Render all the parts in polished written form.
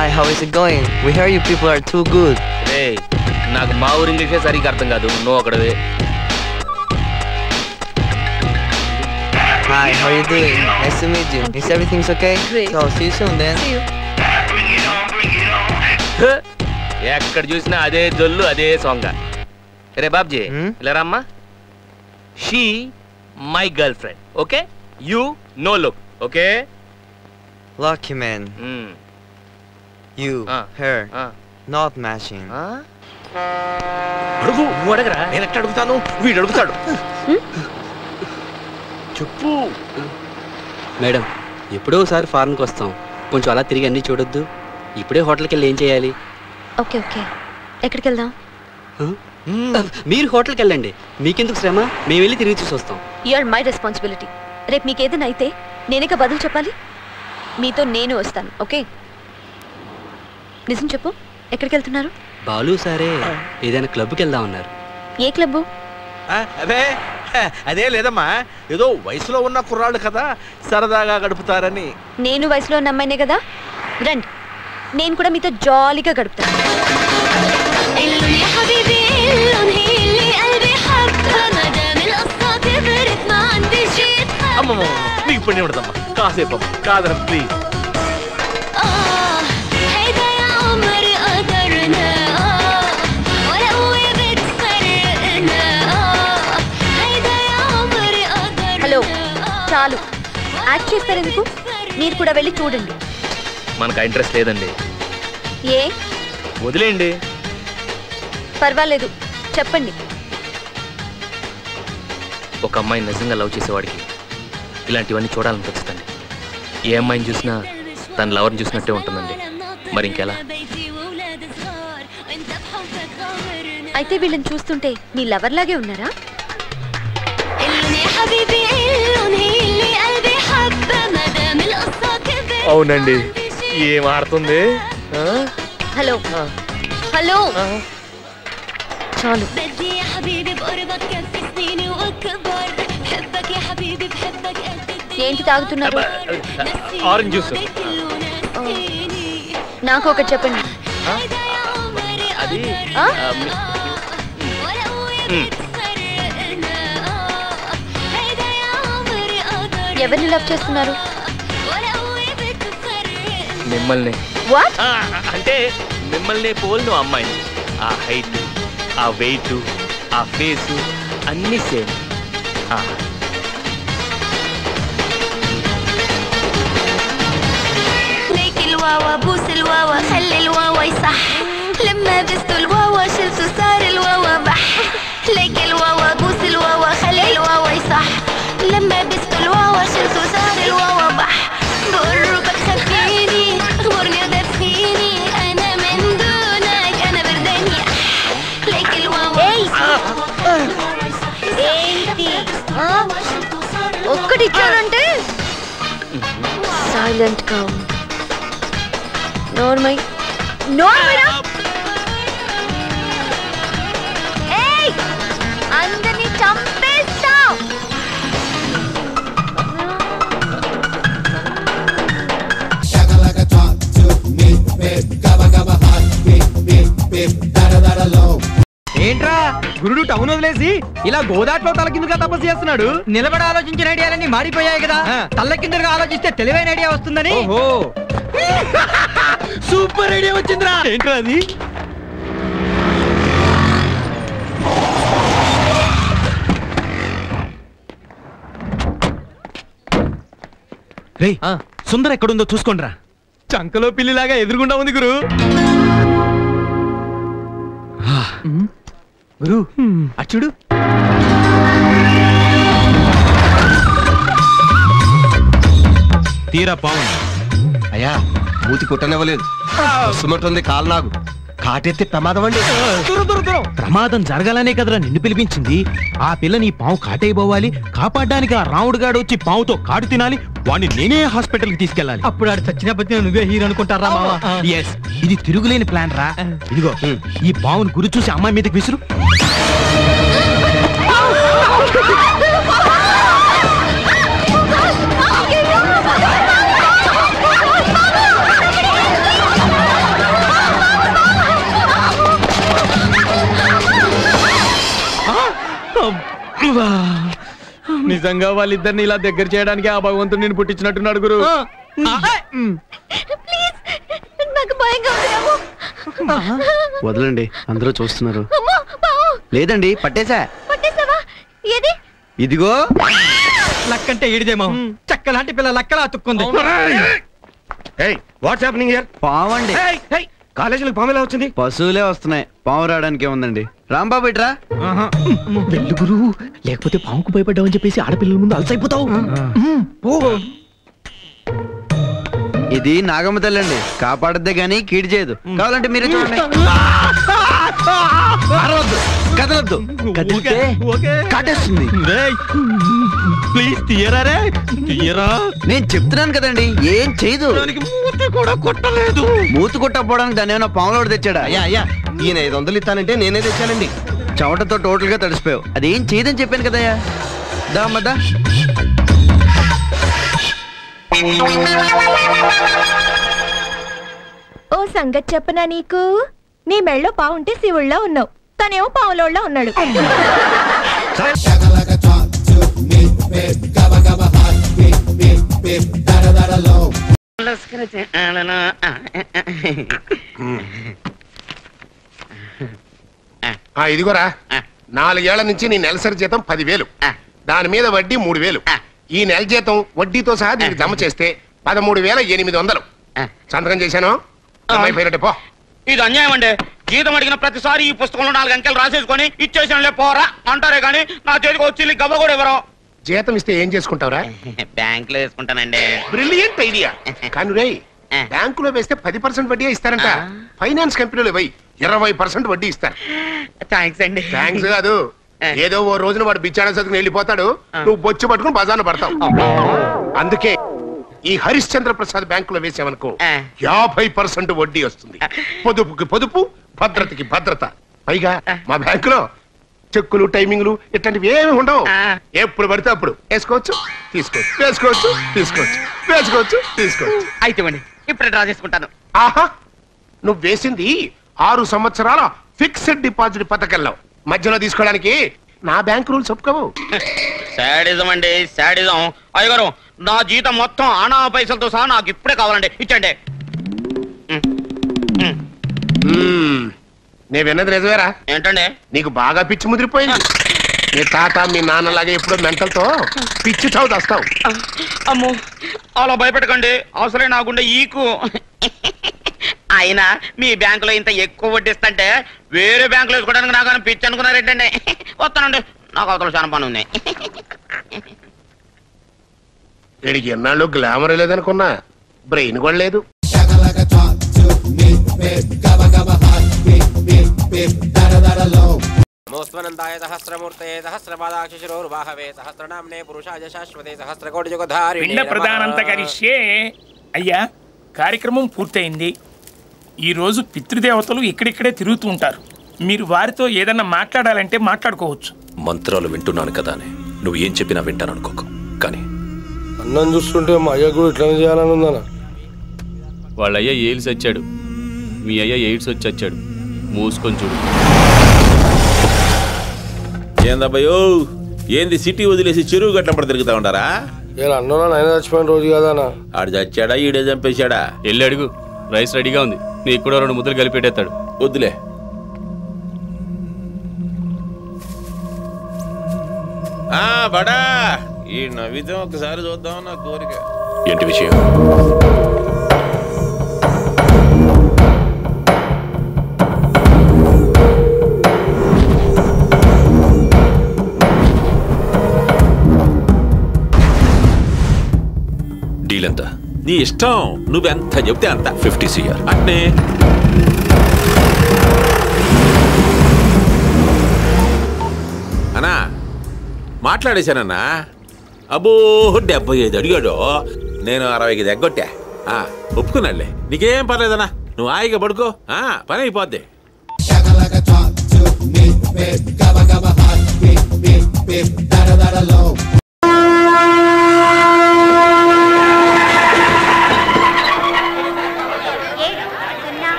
Hi, how is it going? We hear you people are too good. Hey, నాకు మా ఊరు ఇంగ్లీషే సరిగ్గా అర్థం కాదు. నువ్వు అక్కడవే. Hi, how are you doing? Nice to meet you. Is everything okay? Great. So, see you soon then. See you. ఎక్కడ చూసినా అదే జొల్లు అదే సాంగ్. రే బాబ్జీ ఇలా రమ్మా. She my girlfriend. Okay, you know look. Okay, Lucky man. You, her, not matching. అడుగు, నువ్వు అడగరా. నేను ఎట్లా అడుగుతాను, వీడు అడుగుతాడు. చెప్పు మేడం. ఎప్పుడో ఒకసారి ఫారెన్కి వస్తాం, కొంచెం అలా తిరిగి అన్నీ చూడొద్దు. ఇప్పుడే హోటల్కి వెళ్ళి ఏం చేయాలి? ఓకే ఓకే, ఎక్కడికి వెళ్దాం? మీరు హోటల్కి వెళ్ళండి, మీకెందుకు శ్రమ? మేము వెళ్ళి తిరిగి చూసి వస్తాం. You are my responsibility. రేపు మీకు ఏదైనా అయితే నేనేక బదులు చెప్పాలి. మీతో నేను వస్తాను. ఓకే, నిజం చెప్పు, ఎక్కడికి వెళ్తున్నారు? బాలు సారే ఏదైనా క్లబ్కి వెళ్దాం అన్నారు. ఏ క్లబ్బు? అదే లేదమ్మా, ఏదో వయసులో ఉన్న కుర్రాళ్ళు కదా, సరదాగా గడుపుతారని. నేను వయసులో ఉన్న అమ్మాయినే కదా, రండి, నేను కూడా మీతో జాలీగా గడుపుతాను. అమ్మమ్మ, నీకు పని ఉండదమ్మా, కాసేపు కాదరా ప్లీజ్. హలో, చాలు యాక్ట్ చేస్తారు ఎందుకు? మీరు కూడా వెళ్ళి చూడండి. మనకు ఇంట్రెస్ట్ లేదండి. ఏ? వదిలేయండి. పర్వాలేదు, చెప్పండి. ఒక అమ్మాయిని నిజంగా లవ్ చేసేవాడికి ఇలాంటివన్నీ చూడాలనిపిస్తుందండి. ఏ అమ్మాయిని చూసినా తన లవర్ని చూసినట్టే ఉంటుందండి. మరి ఇంకెలా? అయితే వీళ్ళని చూస్తుంటే మీ లవర్ లాగే ఉన్నారా? అవునండి. ఏం ఆడుతుంది? హలో హలో, చాలు. ఏంటి తాగుతున్నారు? Orange juice. నాకు ఒకటి చెప్పండి. అది ఎవరిని లవ్ చేస్తున్నారు? మిమ్మల్ని. వాట్? అంటే మిమ్మల్ని పోల్ను అమ్మాయిని. ఆ హైట్, ఆ వెయిట్, ఆ ఫేసు అన్నీ సేమ్. الواوا بوس الواوا خلي الواوا يصح لما بستو الواوا شلتو صار الواوا بح ليك الواوا بوس الواوا خلي الواوا يصح لما بستو الواوا شلتو صار الواوا بح بقربك خفيني اخبرني ودفيني انا من دونك انا برداني ليك الواوا ఏంటి ఒక్కటి ఇచ్చానంటే సైలెంట్ గా నోర్మై నోర్మైనా. ఏయ్, అందరినీ చంపేస్తా. ఏంట్రా గురుడు టౌన్ వదిలేసి ఇలా గోదాట్లో తలకిందుగా తపస్సు చేస్తున్నాడు? నిలబడి ఆలోచించిన ఐడియాలన్నీ మారిపోయాయి కదా, తల్ల కిందగా ఆలోచిస్తే తెలివైన ఐడియా వస్తుందని. ఓహో, సూపర్ ఐడియా వచ్చిందిరా. ఏంట్రా అది? రే, సుందర ఎక్కడుందో చూసుకోండిరా. చంకలో పిల్లిలాగా ఎదురుగుండా ఉంది గురు. గురు అచ్చుడు. తీరా పావు. అయ్యా, మూతి కుట్టనివ్వలేదు. సుమటుంది కాలు నాకు. కాటెత్తే ప్రమాదం అండి. ప్రమాదం జరగాలనే కదరా నిన్ను పిలిపించింది. ఆ పిల్లని పావు కాటైపోవాలి, కాపాడడానికి ఆ రాముడు గాడు వచ్చి పావుతో కాడు తినాలి, వాడిని నేనే హాస్పిటల్ కి తీసుకెళ్ళాలి. అప్పుడు ఆడు చచ్చినప్పటి నువ్వే హీరో అనుకుంటారా? ఇది తిరుగులేని ప్లాన్ రా. ఇదిగో ఈ పావును గురి చూసి అమ్మాయి మీదకి విసురు. నిజంగా వాళ్ళిద్దరిని ఇలా దగ్గర చేయడానికి ఆ భగవంతుడు నేను పుట్టించినట్టున్నాడు గురు. వదలండి, అందరూ చూస్తున్నారు. లేదండి, పట్టేశా. ఇదిగో లక్కంటే ఈడిదేమో, చక్కలాంటి పిల్ల లక్కలా అతుక్కుంది. What's happening here? పావండి. కాలేజీలకు పాము ఎలా వచ్చింది? పశువులే వస్తున్నాయి, పాము రావడానికి ఏముందండి. రాంబాబు ఇట్రా. వెళ్ళు గురు, లేకపోతే పాముకు భయపడ్డావని చెప్పేసి ఆడపిల్లల ముందు అలసైపోతావు. ఇది నాగమ్మ తల్లండి, కాపాడద్దే గాని కీడి చేయదు. కావాలంటే మీరే చూడండి. కదలొద్దు, కదిలితే కాటేస్తుంది. ప్లీజ్ తీయరా రే, తీయరా. నేను చెప్తున్నాను కదండి, ఏం చేయదు. మూతి కూడా కొట్టలేదు. మూతి కొట్టకపోవడానికి దాన్ని ఏమైనా పాములోడు తెచ్చాడా? అయ్యా అయ్యా, ఈయన 500 ఇస్తానంటే నేనే తెచ్చానండి. చెమటతో టోటల్ గా తడిసిపోయావు. అదేం చేయదని చెప్పాను కదయ్యా. దామద్దా. ఓ సంగతి చెప్పనా నీకు? నీ మెళ్ళో పావుంటే శివుళ్ళ ఉన్నావు, తనేమో పావులోళ్ళ ఉన్నాడు. ఇదిగోరా, 4 ఏళ్ల నుంచి నీ నెలసరి జీతం 10,000, దాని మీద వడ్డీ 3,000. ఈ నెల జీతం వడ్డీతో సహా దీనికి జమ చేస్తే 13,800. సంతకం చేశాను, పో. ఇది అన్యాయం అండి. జీతం అడిగిన ప్రతిసారి ఈ పుస్తకంలో 4 అంకెలు రాసేసుకొని ఇచ్చేసానులే పోరా అంటారే కానీ నా చేతికి వచ్చి గవ్వ కూడా ఇవ్వరు. జీతం ఇస్తే ఏం చేసుకుంటావురా? బ్యాంక్ లో వేసుకుంటానండి. Brilliant idea. కానీ రే, బ్యాంకులో వేస్తే 10% వడ్డీ ఇస్తారంట. ఫైనాన్స్ కంపెనీలో పోయి 20% వడ్డీ ఇస్తారు. థ్యాంక్స్ అండి. థ్యాంక్స్ కాదు, ఏదో ఓ రోజున వాడు బిచ్చాడ సతుకుని వెళ్ళిపోతాడు, నువ్వు బొచ్చు పట్టుకుని బజార్న పడతావు. అందుకే ఈ హరిశ్చంద్ర ప్రసాద్ బ్యాంకులో వేసావనుకో 50% వడ్డీ వస్తుంది. పొదుపుకి పొదుపు, భద్రతకి భద్రత. పైగా మా బ్యాంకులో చెక్కులు, టైమింగ్లు ఇట్లాంటివి ఏమి ఉండవు. ఎప్పుడు పడితే అప్పుడు వేసుకోవచ్చు, తీసుకోవచ్చు, వేసుకోవచ్చు, తీసుకోవచ్చు, వేసుకోవచ్చు, తీసుకోవచ్చు. అయితే ఇప్పుడు డ్రా చేసుకుంటాను. ఆహా, నువ్వు వేసింది 6 సంవత్సరాల ఫిక్స్డ్ డిపాజిట్ పథకంలో. మధ్యలో తీసుకోవడానికి నా బ్యాంక్ రూల్స్ ఒప్పుకోవు. శాడిజం అండి, శాడిజం. అయ్యగారు, నా జీతం మొత్తం ఆనా పైసలతో సహా నాకు ఇప్పుడే కావాలండి, ఇచ్చండి. నేను విన్నది నిజమేరా? ఏంటండి? నీకు బాగా పిచ్చి ముదిరిపోయింది. మీ తాత మీ నాన్నలాగే ఎప్పుడో మెంటల్తో పిచ్చి చావు దాస్తావు. అమ్మో, అలా భయపెట్టకండి, అవసరం నా గుండె ఈకు. అయినా మీ బ్యాంకులో ఇంత ఎక్కువ వడ్డిస్తుంటే వేరే బ్యాంకులో వేసుకోవడానికి నాకు పిచ్చి అనుకున్నారేంటండి? వస్తానండి, నాకు అవతల చాలా పని ఉంది. వీడికి ఎన్నాళ్ళు గ్లామర్ లేదనుకున్నా, బ్రెయిన్ కూడా లేదు. నమోస్వనందాయ సహస్రమూర్తయే సహస్రపాదాక్షిశిరోర్వాహవే సహస్రనామ్నే పురుషాయ శాశ్వతే సహస్రకోటి జగధారిణే పిండ ప్రదానంత కరిష్యే. అయ్యా, కార్యక్రమం పూర్తయింది. ఈరోజు పితృదేవతలు ఇక్కడిక్కడే తిరుగుతూ ఉంటారు. మీరు వారితో ఏదన్నా మాట్లాడాలంటే మాట్లాడుకోవచ్చు. మంత్రాలు వింటున్నాను కదా అని నువ్వు ఏం చెప్పినా వింటాను అనుకోకు. కానీ అన్నం చూస్తుంటే మా అయ్య కూడా ఇట్లా చేయాలని ఉందన్న. వాళ్ళ అయ్య ఎయిడ్స్ వచ్చాడు, మీ అయ్య ఎయిడ్స్ వచ్చి వచ్చాడు. మూసుకొని చూడు. ఏందబ్బాయో, ఏంది సిటీ వదిలేసి చెరువు గట్లప్పుడు తిరుగుతా ఉంటారా? నేను అన్నా ఆయన చచ్చిపోయిన రోజు కాదన్నా. ఆడు చచ్చాడా, ఈడే చంపేశాడా? వెళ్ళి అడుగు, రైస్ రెడీగా ఉంది. నీకు కూడా 2 ముద్దలు కలిపి పెట్టేస్తాడు. వద్దులే. బడా, ఈ నవ్వితే ఒకసారి చూద్దాం నా కోరిక. ఏంటి విషయం? డీల్ ఎంత? నీ ఇష్టం, నువ్వెంత చెప్తే అంత. 50 CR అంటే అన్నా మాట్లాడేశానన్నా. అబ్బో 75 అడిగాడు, నేను 60కి ఎగ్గొట్టా. ఒప్పుకున్నాడులే, నీకేం పర్లేదన్నా, నువ్వు హాయిగా పడుకో, పని అయిపోద్ది.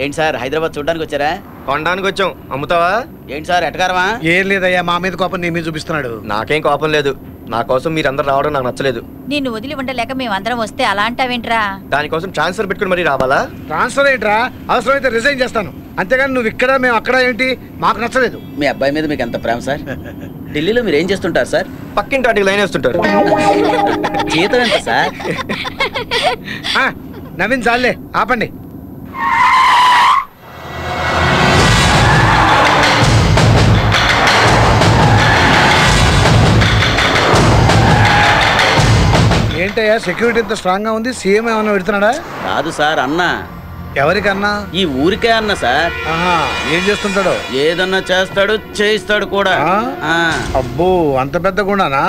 ఏంటి సార్ హైదరాబాద్ చూడడానికి వచ్చారా? కొనడానికి వచ్చాం. అమ్ముతావా? ఏంటి సార్ ఎటకారమా? ఏం లేదయ్యా, మా మీద కోపం నీ మీద చూపిస్తున్నాడు. నాకేం కోపం లేదు. నా కోసం మీరందరూ రావడం నాకు నచ్చలేదు. నిన్ను వదిలి ఉండలేక మేమందరం వస్తే అలా అంటావేంట్రా? దానికోసం ట్రాన్స్ఫర్ పెట్టుకుని మరీ రావాలా? ట్రాన్స్ఫర్ ఏంట్రా? అవసరమైతే రిజైన్ చేస్తాను, అంతేగాని నువ్వు ఇక్కడ మేము అక్కడ ఏంటి మాకు నచ్చలేదు. మీ అబ్బాయి మీద మీకు ఎంత ప్రేమ సార్? ఢిల్లీలో మీరు ఏం చేస్తుంటారు సార్? పక్కింటి వాటికి లైన్ వేస్తుంటారు. జీతం ఎంత సార్? నవీన్ చాలే, ఆపండి. ఏంటయ్యా సెక్యూరిటీ ఇంత స్ట్రాంగ్ గా ఉంది? సీఎం ఏమన్నా పెడుతున్నాడా? కాదు సార్, అన్న. ఎవరికన్నా? ఈ ఊరికే అన్న సార్. ఏం చేస్తుంటాడో? ఏదన్నా చేస్తాడు, చేయిస్తాడు కూడా. అబ్బో, అంత పెద్ద గుణానా?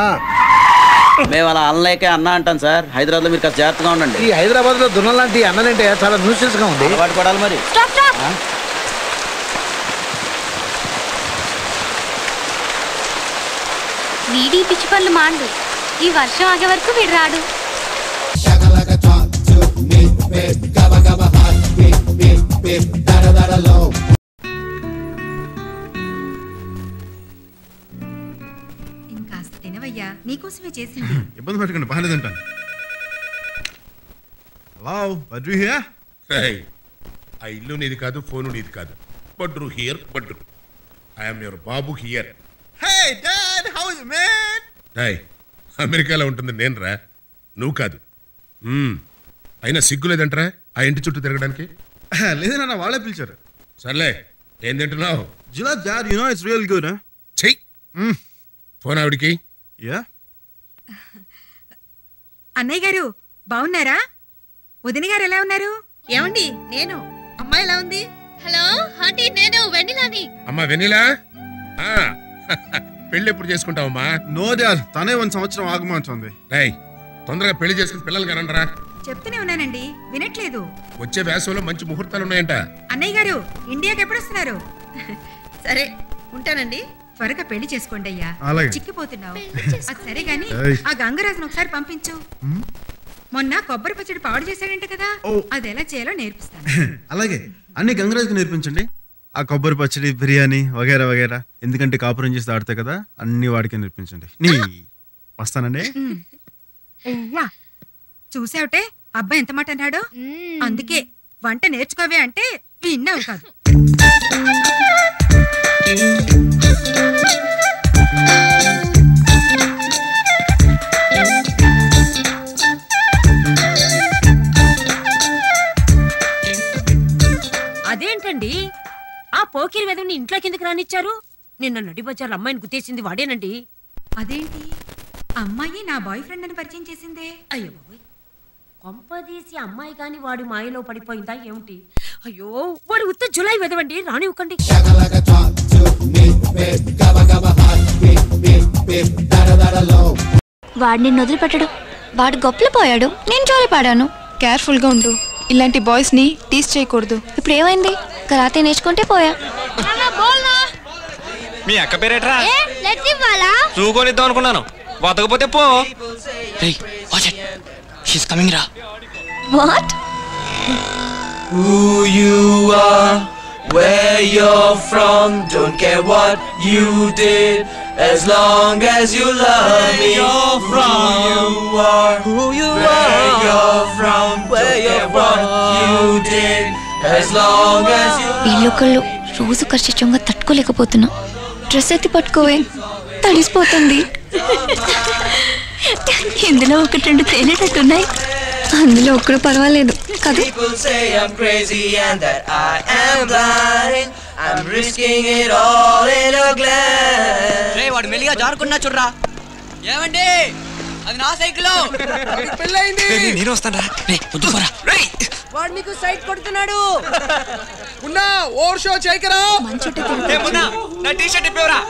మేము అలా అన్నలేకే అన్న అంటాం సార్. హైదరాబాద్ లో మీరు కాస్త జాగ్రత్తగా ఉండండి. ఈ హైదరాబాద్ లో దున్నలాంటి అన్నలంటే చాలా న్యూసెన్స్ గా ఉంది. అలవాటు పడాలి మరి. వీడి పిచ్చి పనులు మాండు. ఈ వర్షం ఆగే వరకు వీడు రాడు. ఇంకాస్త తినవయ్యా, నీకోసమే చేసింది. ఇబ్బంది పెట్టకండి, బాగానే తింటాను. హలో, బడ్రు హియర్? ఆ ఇల్లు నీది కాదు, ఫోను నీది కాదు. బడ్రు హియర్, బడ్రు. I'm your Babu here. Hey dad, how is it man? Hi, అమెరికాలో ఉంటుంది నేను రా, నువ్వు కాదు. అయినా సిగ్గు లేదంటరా ఆ ఇంటి చుట్టూ తిరగడానికి? లేదన్నా, వాళ్ళే పిలిచారు. సర్లే, ఏం తింటున్నావు? Jalap dad, you know it's real good, huh? చెయ్. ఫోన్ ఆవిడికి. యా. అన్నయ్య గారు బాగున్నారా? వదిన గారు ఎలా ఉన్నారు? ఏమండి, నేను అమ్మాయి ఎలా ఉంది? హలో ఆంటీ, నేను వెన్నెలాని. అమ్మా వెన్నెలా, పెళ్లి ఎప్పుడు చేసుకుంటావమ్మా? నో డాడ్, తనే 1 సంవత్సరం ఆగమంటుంది. రేయ్, తొందరగా పెళ్లి చేసుకుని పిల్లలు కనండిరా. చెప్తూనే ఉన్నానండి, వినట్లేదు. వచ్చే వేసవిలో మంచి ముహూర్తాలు ఉన్నాయంట. అన్నయ్య గారు ఇండియాకి ఎప్పుడు వస్తున్నారు? సరే ఉంటానండి. త్వరగా పెళ్లి చేసుకోండి అయ్యా, చిక్కిపోతున్నావు. అది సరే గాని ఆ గంగరాజును ఒకసారి పంపించు. మొన్న కొబ్బరి పచ్చడి పాడు చేశాడంట కదా, అది ఎలా చేయాలో నేర్పిస్తాను. అలాగే, అన్ని గంగరాజుకి నేర్పించండి. ఆ కొబ్బరి పచ్చడి, బిర్యానీ వగేరా వగేరా. ఎందుకంటే కాపురం చేసి ఆడతాయి కదా, అన్ని వాడికే నేర్పించండి. నీ వస్తానండి. చూసావుటే అబ్బాయి ఎంత మాట అన్నాడు. అందుకే వంట నేర్చుకోవే అంటే విన్నావు కాదు. అదేంటండి, ఆ పోకిరి వెదవుని ఇంట్లో కిందకి రానిచ్చారు? నిన్న నడి బజార్ అమ్మాయిని గుర్తేసింది వాడేనండి. అదేంటి, అమ్మాయి నా బాయ్ ఫ్రెండ్ అని పరిచయం చేసిందే. అయ్యో బాబోయ్, కొంపదీసి అమ్మాయి కాని వాడి మాయలో పడిపోయిందా ఏమిటి? అయ్యో, వాడు ఉత్త జులై వెదవండి, రానివ్వకండి. వాడు నిన్ను వదిలిపెట్టడు. వాడు గొప్పలు పోయాడు, నేను జోలి పాడాను. కేర్ఫుల్ గా ఉండు, ఇలాంటి బాయ్స్ ని టీస్ చేయకూడదు. ఇప్పుడు ఏమైంది? కరాతే నేర్చుకుంటే పోయా. మీ అక్క పేరేట్రా? చూకొనిద్దాం అనుకున్నాను, బతకపోతే పో. What? Who you are, where you're from, don't care what you did, as long as you love me. Who you are, where you're from, where you're what you did, as long as you. వీళ్ళొకళ్ళు రోజు కష్టంగా తట్టుకోలేకపోతున్నా. Dress ఎత్తి పట్టుకోవే, తడిసిపోతుంది. ఇందులో 1-2 తేలేటట్టున్నాయి, అందులో ఒక్కడు పర్వాలేదు కదా. People say I'm crazy and that I am blind. I'm risking it all in a glance. రే, వాడు మెల్లిగా జారుకున్నా చూడరా. ఏమండి, అది నా సైకిల్. పెళ్ళైంది. నేను వస్తాను రా. వాడు మీకు సైట్ కొడుతున్నాడు. ఉన్నా ఓవర్ షో చేయకరా. నా టీ షర్ట్ ఇప్పేవరా.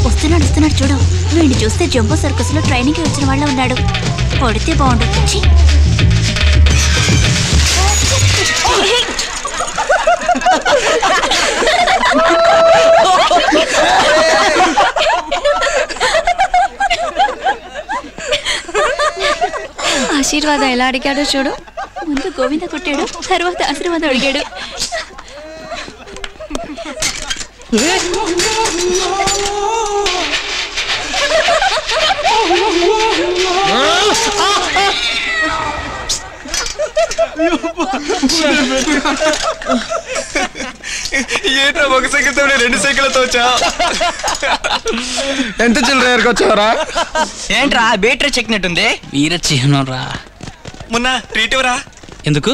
వస్తున్నాడు చూడు. వీడిని చూస్తే జంబో సర్కస్ లో ట్రైనింగ్ కి వచ్చిన వాళ్ళ ఉన్నాడు. కొడితే బాగుండు. ఆశీర్వాదం ఎలా అడిగాడో చూడు. ముందు గోవింద కొట్టాడు, తర్వాత ఆశీర్వాదం అడిగాడు. ఏంట్రా ఒక సైకిల్ తో 2 సైకిళ్ళతో వచ్చా? ఎంత చిల్లర వచ్చావరా? ఏంట్రా బేటరీ చెక్కినట్టుంది? వీర చిహ్నం రా. మొన్న ట్రీట్ ఇవ్వరా? ఎందుకు?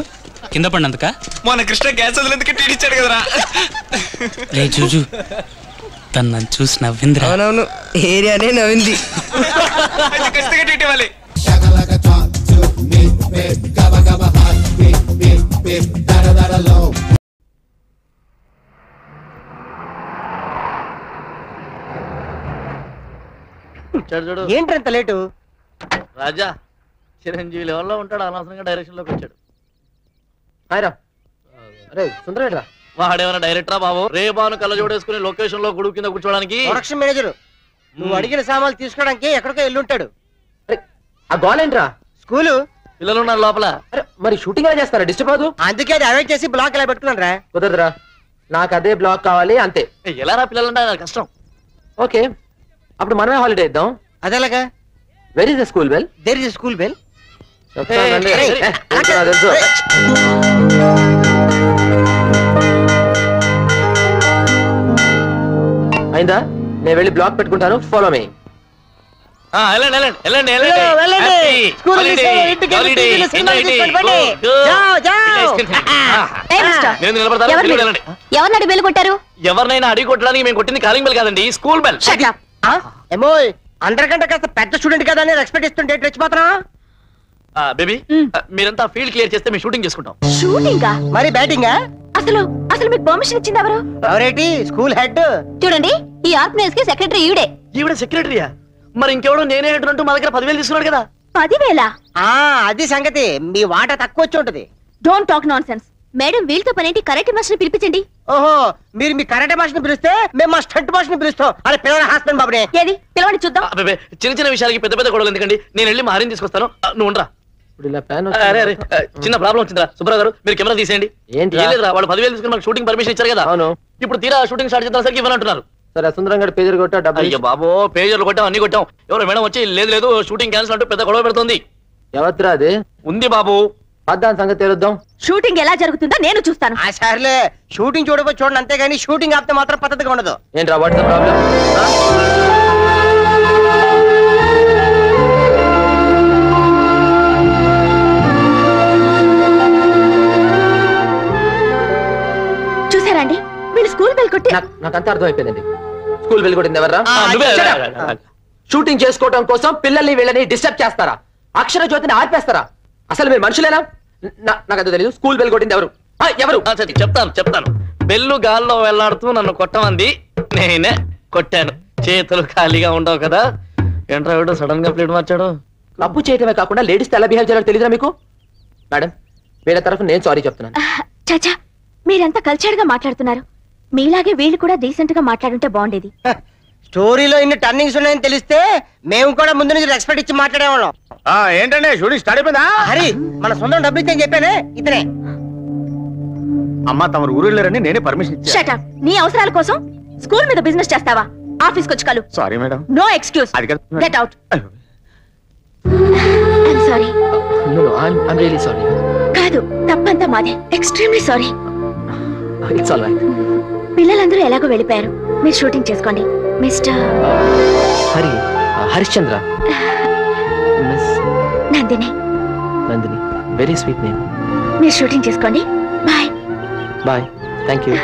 కింద పడినందుక? మొన్న కృష్ణ గ్యాస్ వదిలేందుకు ట్రీట్ ఇచ్చాడు కదరా. రే జూజు, తను నన్ను చూసి నవ్విందిరా. అవునవును, ఏరియానే నవ్వింది. ఖచ్చితంగా ట్రీట్ ఇవ్వాలి. ఏంటి అంత లేటు? రాజా చిరంజీవి లెవెల్లో ఉంటాడు, అనవసరంగా డైరెక్షన్ లోకి వచ్చాడు. అరే సుందరేట్రా, వాడేమైనా డైరెక్టరా బాబు? రేపాను కళ్ళ జోడేసుకుని లొకేషన్ లో గుడుగు కింద కూర్చోడానికి. ప్రొడక్షన్ మేనేజర్ నువ్వు అడిగిన సామాన్లు తీసుకోవడానికి ఎక్కడికో వెళ్ళుంటాడు. ఆ గోల్ ఏంట్రా? స్కూలు పిల్లలు ఉన్నారు లోపల. మరి షూటింగ్ ఎలా చేస్తారా? డిస్టర్బ్ అవ్వదు. అందుకే అది అవాయిడ్ చేసి బ్లాక్ ఎలా పెట్టుకున్నాను రా. కుదరదురా, నాకు అదే బ్లాక్ కావాలి అంతే. ఎలా రా పిల్లలు కష్టం. ఓకే, అప్పుడు మనమే హాలిడే ఇద్దాం. అదేలాగా? Where is the school bell? There is school bell. అయిందా? నేను వెళ్ళి బ్లాక్ పెట్టుకుంటాను, ఫాలో మీ. ఎవరిని బెల్ కొట్టారు? ఎవరినైనా అడిగి కొట్టడానికి మేము కొట్టింది కాలింగ్ బెల్ కాదండి, స్కూల్ బెల్. ఏమోయ్, అందరికంటే కాస్త పెద్ద స్టూడెంట్ కదా అని రెస్పెక్ట్ ఇస్తుంటే రెచ్చిపోతున్నా. బేబీ, మీరంతా ఫీల్డ్ క్లియర్ చేస్తే మేము షూటింగ్ చేసుకుంటాం. షూటింగా? మరి బ్యాటింగా? అసలు అసలు మీకు పర్మిషన్ ఇచ్చింది ఎవరు? ఎవరేటి? School head. చూడండి, ఈ ఆర్గనైజ్ కి సెక్రటరీ ఈవిడే. ఈవిడ సెక్రటరీయా? మరి ఇంకెవడో నేనే హెడ్ అంటూ మా దగ్గర 10,000 తీసుకున్నాడు కదా. 10,000? అది సంగతి. మీ వాటా తక్కువ వచ్చి ఉంటది. Don't talk non sense. Madam వీళ్ళతో పనేంటి? Karate master పిలిపించండి. ఓహో, మీరు మీ కరాటే మాస్టర్ పిలిస్తే మేము మా స్టంట్ మాస్టర్ పిలుస్తాం. అరే పిల్లల హాస్పిటల్ బాబునే. ఏది పిలవండి చూద్దాం. చిన్న చిన్న విషయాలకి పెద్ద పెద్ద గొడవలు ఎందుకండి? నేను వెళ్ళి మా హరిని తీసుకొస్తాను, నువ్వు ఉండరా. చిన్న ప్రాబ్లం వచ్చిందిరా సుబ్బారావు గారు, మీరు కెమెరా తీసేయండి. ఏంటి? లేదురా, వాళ్ళు 10,000 తీసుకుని మాకు షూటింగ్ పర్మిషన్ ఇచ్చారు కదా. అవును. ఇప్పుడు తీరా షూటింగ్ స్టార్ట్ చేద్దాం సరికి ఇవ్వాలంటున్నారు. సరే, సుందరం గారు పేజర్ కొట్టా, డబ్బు. అయ్యో బాబో, పేజర్లు కొట్టాం, అన్ని కొట్టాం. ఎవరో మేడం వచ్చి లేదు లేదు షూటింగ్ క్యాన్సిల్ అంటూ పెద్ద గొడవ పెడుతుంది. ఎవరిరా అది? ఉంది బాబు, దాని సంగతి తెలుద్దాం. షూటింగ్ ఎలా జరుగుతుందో నేను చూస్తాను. సర్లే, షూటింగ్ చూడబోయి చూడండి, అంతేగాని షూటింగ్ ఆపితే మాత్రం పద్ధతిగా ఉండదు. ఏంట్రా వాట్ ద ప్రాబ్లం? చూసారండి, వీళ్ళు స్కూల్ బెల్ కొట్టి. నాకంతా అర్థమైపోయిందండి. స్కూల్ బెల్ కొట్టింది ఎవర్రా? షూటింగ్ చేసుకోవడం కోసం పిల్లల్ని వీళ్ళని డిస్టర్బ్ చేస్తారా? అక్షర జ్యోతిని ఆర్పేస్తారా? అసలు మీరు మనుషులేనా? నాకంతా తెలియదు. స్కూల్ బెల్ కొట్టింది ఎవరు? ఎవరు? చెప్తాను. బెల్లు గాల్లో వెళ్లాడుతూ నన్ను కొట్టమంది, నేనే కొట్టాను. చేతులు ఖాళీగా ఉండవు కదా. ఏంట్రా వీడు సడన్ గా ప్లేట్ మార్చాడు? క్లబ్ చేయటమే కాకుండా లేడీస్ ఎలా బిహేవ్ చేయాలో తెలియదురా మీకు? మేడం, వీళ్ళ తరఫు నేను సారీ చెప్తున్నాను. చాచా, మీరంతా కల్చర్డ్ గా మాట్లాడుతున్నారు. మీలాగే వీళ్ళు కూడా డీసెంట్ గా మాట్లాడుంటే బాగుండేది. స్టోరీలో ఇన్ని టర్నింగ్స్ ఉన్నాయని తెలిస్తే మేము కూడా ముందు నుంచి రెస్పెక్ట్ ఇచ్చి మాట్లాడేవాళ్ళం. ఏంటంటే షూటింగ్ స్టార్ట్ అయిపోయిందా? హరి, మన సొంతం డబ్బులు ఇచ్చని చెప్పానే ఇతనే. అమ్మా, తమరు ఊరు వెళ్ళారని నేనే పర్మిషన్ ఇచ్చా. Shut up. నీ అవసరాల కోసం స్కూల్ మీద బిజినెస్ చేస్తావా? ఆఫీస్ కొచ్చి కలు. Sorry madam. No excuse. Get out. I'm sorry. No, I'm really sorry. కాదు, తప్పంతా మాదే. Extremely sorry. It's all right. పిల్లలందరూ ఎలాగో వెళ్ళిపోయారు, మీరు షూటింగ్ చేసుకోండి. Mister Harishchandra. Miss Nandini. Nandini, very sweet name. మీరు షూటింగ్ చేసుకోండి. బాయ్. బాయ్. Thank you.